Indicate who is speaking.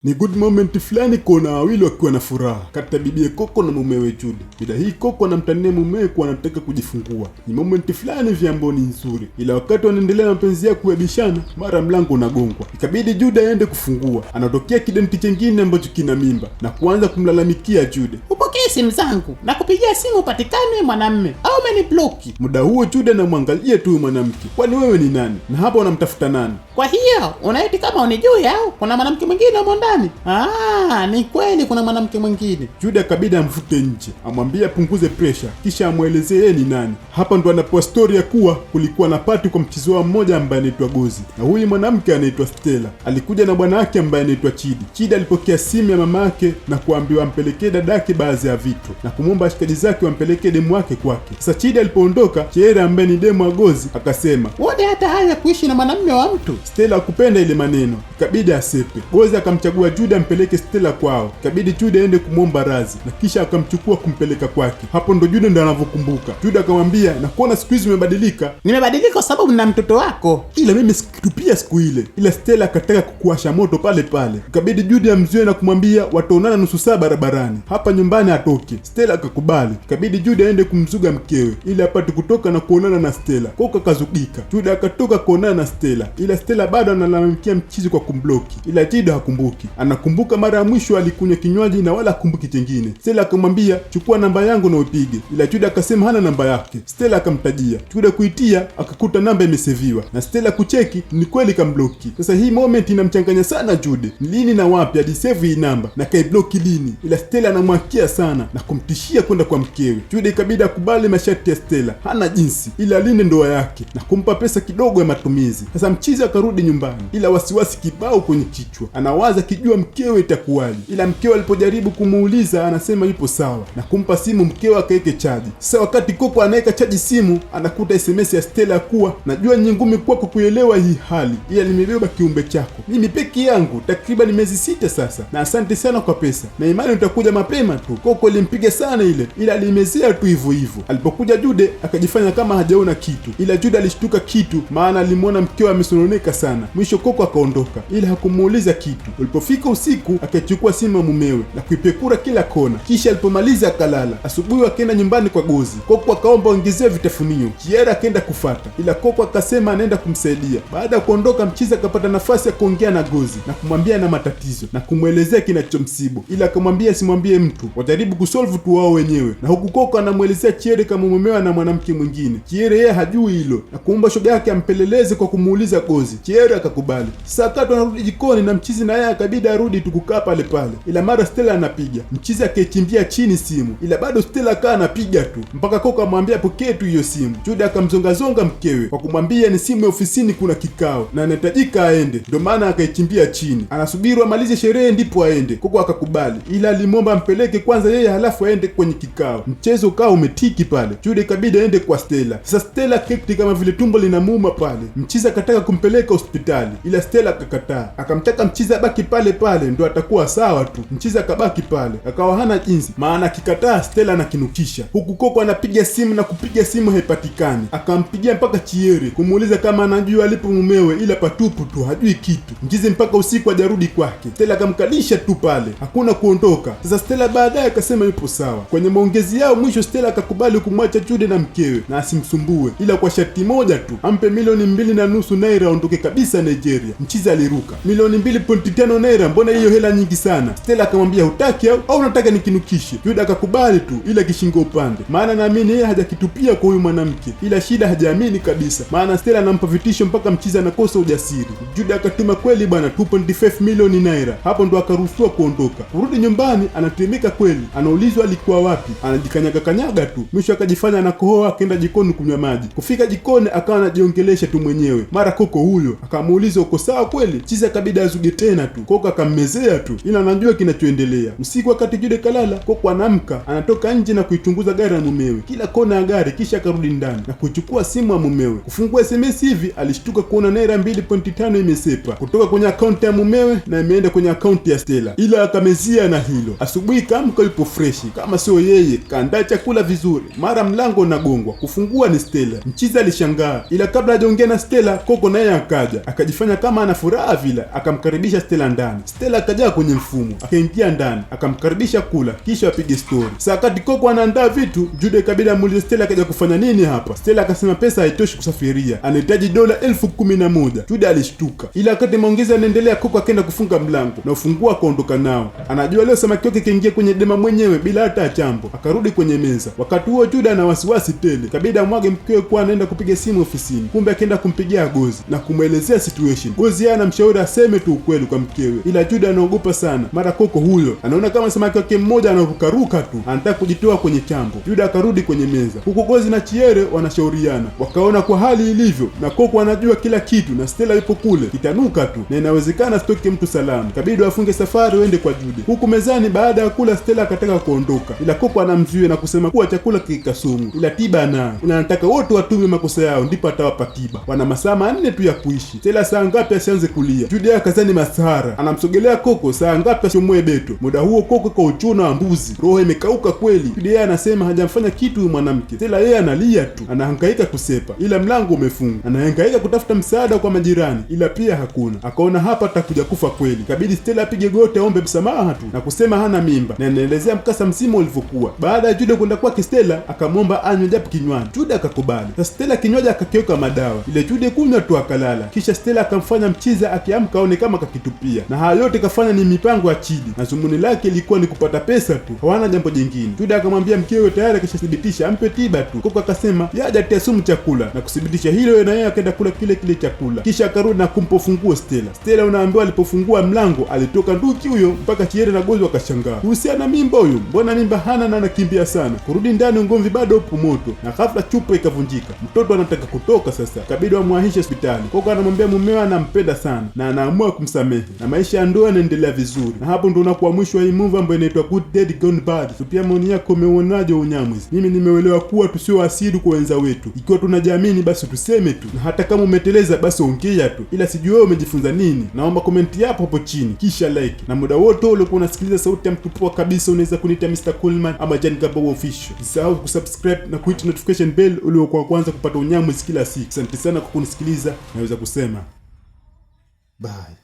Speaker 1: Ni good moment fulani kuona wawili wakiwa na furaha kati ya bibi Coco na mumewe Jude. Bila hii Coco anamtania mumewe kuwa anataka kujifungua. Ni moment fulani vya ambao ni nzuri. Ila wakati wanaendelea mapenzi yao kubishana, mara mlango unagongwa. Ikabidi Jude aende kufungua. Anatokea kidenti chengine ambacho kina mimba na kuanza kumlalamikia Jude.
Speaker 2: Upokee simu zangu na kupigia simu upatikane mwanamme au umenibloki.
Speaker 1: Muda huo Jude anamwangalia tu mwanamke. Kwani wewe ni nani? Na hapa unamtafuta nani?
Speaker 2: Kwa hiyo unaiti kama unijui au kuna mwanamke mwingine hapo ndani? Ni kweli kuna mwanamke mwingine.
Speaker 1: Jude akabidi amvute nje, amwambie apunguze pressure, kisha amwelezee yeye ni nani. Hapa ndo anapoa story ya kuwa kulikuwa na party kwa mchezo mmoja ambaye anaitwa Gozi. Na huyu mwanamke anaitwa Stella. Alikuja na bwana wake ambaye anaitwa Chidi. Chidi alipokea simu ya mama yake na kuambiwa ampelekee dadake baadhi ya vitu na kumwomba ashikaji zake wampelekee demu wake kwake. Sasa Chidi alipoondoka, Chere ambaye ni demu wa Gozi akasema,
Speaker 2: "Wote hata haya kuishi na mwanamume wa mtu."
Speaker 1: Stella hakupenda ile maneno, ikabidi asepe. Gozi akamchagua Jude ampeleke Stella kwao. Ikabidi Jude aende kumwomba radhi na kisha akamchukua kumpeleka kwake. Hapo ndo Jude ndo anavyokumbuka. Jude akamwambia, "Na kuona siku hizi umebadilika."
Speaker 2: "Nimebadilika kwa sababu nina mtoto wako."
Speaker 1: "Ila mimi sikutupia siku ile." Ila Stella akataka kukuasha moto pale pale. Ikabidi Jude amzuie na kumwambia wataonana nusu saa barabarani. Hapa nyumbani atoke. Stella akakubali. Ikabidi Jude aende kumzuga mkewe ili apate kutoka na kuonana na Stella. Koka akazugika. Jude akatoka kuonana na Stella. Ila Stella bado analalamikia mchizi kwa kumbloki. Ila Jude hakumbuki. Anakumbuka mara ya mwisho alikunywa kinywaji na wala hakumbuki kingine. Stella akamwambia, "Chukua namba yangu na upige." Ila Jude akasema hana namba yake. Stella akamtajia. Jude kuitia akakuta namba imeseviwa. Na Stella kucheki ni kweli kambloki. Sasa hii moment inamchanganya sana Jude. Ni lini na wapi alisave hii namba na kaibloki lini? Ila Stella anamwakia sana na kumtishia kwenda kwa mkewe. Jude ikabidi akubali masharti ya Stella. Hana jinsi ila alinde ndoa yake na kumpa pesa kidogo ya matumizi. Sasa mchizi akarudi nyumbani. Ila wasiwasi kibao kwenye kichwa. Anawaza kijua mkewe itakuwaje. Ila mkewe alipojaribu kumuuliza anasema yupo sawa na kumpa simu mkewe akaeke chaji. Sasa wakati Coco anaweka chaji simu anakuta SMS ya Stella kuwa, "Najua ni ngumu kwako kuelewa hii hali, ila nimebeba kiumbe chako. Mimi peke yangu takriban miezi 6 sasa. Na asante sana kwa pesa. Na imani utakuja mapema tu." Coco ilimpiga sana ile, ila alimezea tu hivyo hivyo. Alipokuja Jude akajifanya kama hajaona kitu. Ila Jude alishtuka kitu maana alimwona mkewe amesononeka sana. Mwisho Coco akaondoka ila hakumuuliza kitu. Ulipofika usiku akachukua simu ya mumewe na kuipekura kila kona. Kisha alipomaliza akalala. Asubuhi akaenda nyumbani kwa Gozi. Coco akaomba ongezea vitafunio. Kiera akaenda kufata. Ila Coco akasema anaenda kumsaidia. Baada ya kuondoka mchizi akapata nafasi ya kuongea na Gozi na kumwambia na matatizo na kumwelezea kinachomsibu. Ila akamwambia simwambie mtu. Wajaribu kusolve tu wao wenyewe. Na huku Coco anamwelezea Chere kama mumewe na mwanamke mwingine. Chere yeye hajui hilo na kuomba shoga yake ampeleleze kwa kumuuliza Gozi. Chere akakubali. Saa tatu anarudi jikoni na mchizi na yeye akabidi arudi tukukaa pale pale. Ila mara Stella anapiga. Mchizi akaichimbia chini simu. Ila bado Stella akaa anapiga tu. Mpaka Coco amwambia pokee tu hiyo simu. Jude akamzongazonga mkewe kwa kumwambia ni simu ya ofisini kuna kikao na anahitajika aende. Ndio maana akaichimbia chini. Anasubiri amalize sherehe ndipo aende. Coco akakubali. Ila alimwomba ampeleke kwanza yeye halafu aende kwenye kikao. Mchezo ukawa umetiki pale. Jude ikabidi aende kwa Stella. Sasa Stella kekti kama vile tumbo linamuuma pale. Mchizi akataka kumpeleka hospitali. Ila Stella akakataa. Akamtaka mchizi abaki pale pale ndo atakuwa sawa tu. Mchizi akabaki pale. Akawa hana jinsi. Maana akikataa Stella anakinukisha. Huku Coco anapiga simu na kupiga simu haipatikani. Akampigia mpaka Chiere kumuuliza kama anajua alipo mumewe ila patupu tu hajui kitu. Mchizi mpaka usiku hajarudi kwake. Stella akamkalisha tu pale. Hakuna kuondoka. Sasa Stella baadaye akasema yupo sawa. Kwenye maongezi yao mwisho Stella akakubali kumwacha Jude na mkewe na asimsumbue ila kwa sharti moja tu. Ampe milioni 2.5 naira aondoke kabisa Nigeria. Mchizi aliruka. Milioni 2.5 naira mbona hiyo hela nyingi sana? Stella akamwambia hutaki au unataka nikinukishe? Jude akakubali tu ila kishingo upande. Maana naamini yeye hajakitupia kwa huyu mwanamke. Ila shida hajaamini kabisa. Maana Stella anampa vitisho mpaka mchizi anakosa ujasiri. Jude akatuma kweli bwana 2.5 milioni naira. Hapo ndo akaruhusiwa kuondoka. Kurudi nyumbani anatemeka kweli. Anaulizwa alikuwa wapi. Anajikanyaga kanyaga tu. Mwisho akajifanya anakohoa akaenda jikoni kunywa maji. Kufika jikoni akawa anajiongelesha tu mwenyewe. Mara Coco huyo akamuuliza uko sawa kweli? Mchizi akabidi azuge tena tu. Coco akammezea tu. Ila anajua kinachoendelea. Usiku wakati Jude kalala, Coco anamka, anatoka nje na kuichunguza gari ya mumewe. Kila kona ya gari kisha akarudi ndani na kuichukua simu ya mumewe. Kufungua SMS hivi alishtuka kuona naira 2.5 imesepa kutoka kwenye akaunti ya mumewe na imeenda kwenye akaunti ya Stella. Ila akamezia na hilo. Asubuhi kaamka yupo freshi. Kama sio yeye, kaandaa chakula vizuri. Mara mlango unagongwa. Kufungua ni Stella. Mchizi alishangaa. Ila kabla Kabla hajaongea na Stella, Coco naye akaja akajifanya kama ana furaha vile, akamkaribisha Stella ndani. Stella akaja kwenye mfumo, akaingia ndani, akamkaribisha kula, kisha apige story. Sasa wakati Coco anaandaa vitu, Jude kabila muulize Stella akaja kufanya nini hapa. Stella akasema pesa haitoshi kusafiria, anahitaji dola 11,000. Jude alishtuka, ila wakati maongezi yanaendelea, Coco akaenda kufunga mlango na ufungua akaondoka nao. Anajua leo samaki wake kaingia kwenye dema mwenyewe bila hata chambo. Akarudi kwenye meza. Wakati huo Jude ana wasiwasi tele, kabidi amwage mkewe kwa anaenda kupiga simu ofisini. Kumbe akaenda kumpigia Gozi na kumwelezea situation. Gozi yeye anamshauri aseme tu ukweli kwa mkewe, ila Jude anaogopa sana. Mara Coco huyo anaona kama samaki wake mmoja anarukaruka tu, anataka kujitoa kwenye chambo. Jude akarudi kwenye meza, huko Gozi na Chiere wanashauriana. Wakaona kwa hali ilivyo na Coco anajua kila kitu na Stella yupo kule, itanuka tu na inawezekana sitoke mtu salamu. Kabidi wafunge safari waende kwa Jude. Huku mezani baada ya kula, Stella akataka kuondoka, ila Coco anamzuia na kusema kuwa chakula kikasumu, ila tiba nayo anataka wote watume makosa yao ndipo atawapa tiba. Wana masaa 4 tu ya kuishi. Stella saa ngapi asianze kulia. Jude akazani masahara, anamsogelea Coco saa ngapi asiomoe beto. Muda huo Coco kwa uchuna wa mbuzi, roho imekauka kweli. Jude anasema hajamfanya kitu huyu mwanamke. Stella yeye analia tu, anahangaika kusepa, ila mlango umefungwa. Anahangaika kutafuta msaada kwa majirani, ila pia hakuna. Akaona hapa atakuja kufa kweli. Kabidi Stella apige goti aombe msamaha tu na kusema hana mimba, na anaelezea mkasa msimu ulivyokuwa. Baada ya Jude kwenda kwake, Stella akamwomba anywe japo kinywaji. Jude akakubali. Sasa Stella kinywaji akakiweka madawa, ile Jude kunywa tu akalala. Kisha Stella akamfanya mchiza, akiamka aone kama kakitupia. Na haya yote kafanya ni mipango ya Chidi, na zumuni lake ilikuwa ni kupata pesa tu, hawana jambo jingine. Jude akamwambia mkewe tayari akishathibitisha ampe tiba tu. Coco akasema yaje atia sumu chakula na kuthibitisha hilo, na yeye akaenda kula kile chakula. Kisha akarudi na kumpa funguo Stella. Stella unaambiwa alipofungua mlango alitoka nduki huyo, mpaka Chiere na Gozi wakashangaa. Husiana mimba huyo, mbona mimba hana na anakimbia sana. Kurudi ndani ungomvi bado upo moto, na ghafla chupa ikavunjika. Mtoto anataka kutoka sasa, kabidi wamwahishe hospitali. Coco anamwambia mumewe anampenda sana na anaamua kumsamehe, na maisha ya ndoa yanaendelea vizuri. Na hapo ndo unakuwa mwisho wa hii movie ambayo inaitwa Good Dead Gone Bad. Tupia maoni yako, umeuonaje Unyamwezi? Mimi nimeelewa kuwa tusio asidi kwa wenza wetu. Ikiwa tunajiamini basi tuseme tu, na hata kama umeteleza basi ongea tu, ila sijui wewe umejifunza nini. Naomba komenti yako hapo chini, kisha like. Na muda wote ulikuwa unasikiliza sauti ya mtu poa kabisa, unaweza kuniita Mr. Coolman ama Jan Gabo Official. Usisahau kusubscribe na kuhit notification bell uliokuwa kwanza kupata Unyamwezi kila siku. Asante sana kwa kunisikiliza, naweza kusema bye.